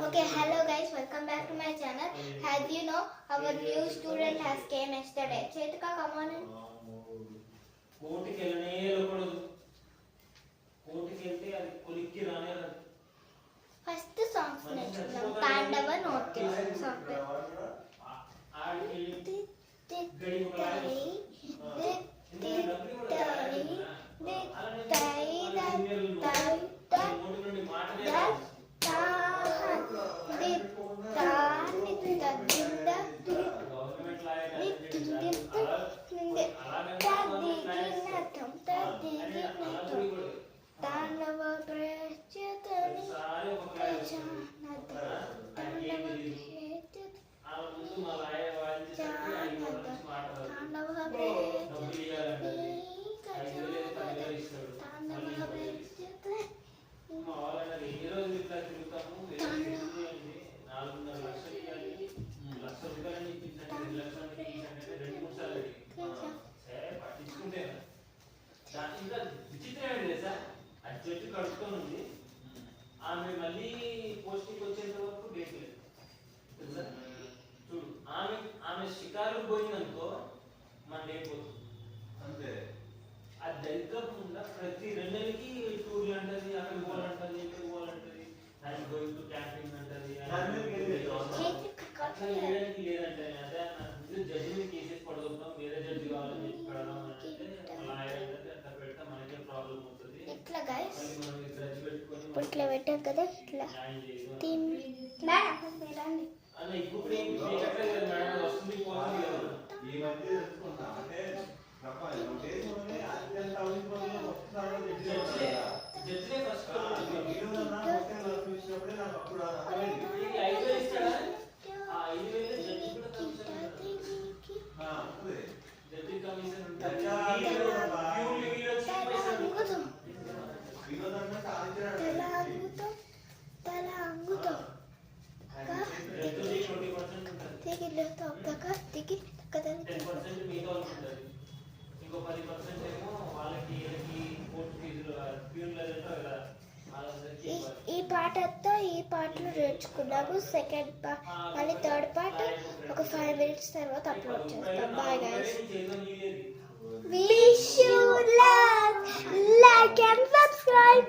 Okay, hello guys, welcome back to my channel. As you know, our new student has came yesterday. Chetika, come on in. First songs నేర్చుకుందాం. తాండవ నృత్యం song. చెట్టు కడుపుకొని ఉంది ఆమె మళ్ళీ posting వచ్చేంత వరకు date లేదు తెలుసా చూడు ఆమె షికారు పోయిందనుకో మన డేట్ పోతుంది అంతే ఆ దరిద్రం ఉందా ప్రతి 2 నెలలకి టూర్లు అంటది అక్కడ పోవాలంటది ఇక్కడ పోవాలంటది దానికి గోయింగ్ టు క్యాంపింగ్ అంటది అట్లా వేయడానికి లేదంటే అదే నాకు జడ్జిమెంట్ కేసెస్ పడుతున్నాం వేరే జడ్జి కావాలని చెప్పి పడదాం అంటే లాయర్ అంటే అట్లా పెడితే మనకే ప్రాబ్లం అవుతుంది ఇట్లా గైస్ ఇప్పుడు ఇట్లా పెట్టాం కదా ఇట్లా టీమ్ మేడం మీరండి అన్న ఇప్పుడు ఏం చేయట్లేదు మేడం వస్తుంది పోతుంది ఈ మధ్య తెలుసుకున్నా అంటే రపాయి నోటేషన్లోనే అత్యంత అవసరమైన వస్తున్నారో జడ్జిలే ఫస్ట్ వీడియోనా హోటల్లో చూసినప్పుడే నాకు అప్పుడు అర్థమైంది ఈ 5,000 ఇస్తాడా ఆ 5,000 జడ్జి కూడా కమిషన్ ఉంటుంది జడ్జి కమిషన్ ఉంటుంది వీడియో పైసలు ఈ పాటతో ఈ పాటలు నేర్చుకున్నాము సెకండ్ పార్ట్ మళ్ళీ థర్డ్ పార్ట్ ఒక 5 minutes తర్వాత అప్లోడ్ చేస్తాం bye guys wish you luck like and subscribe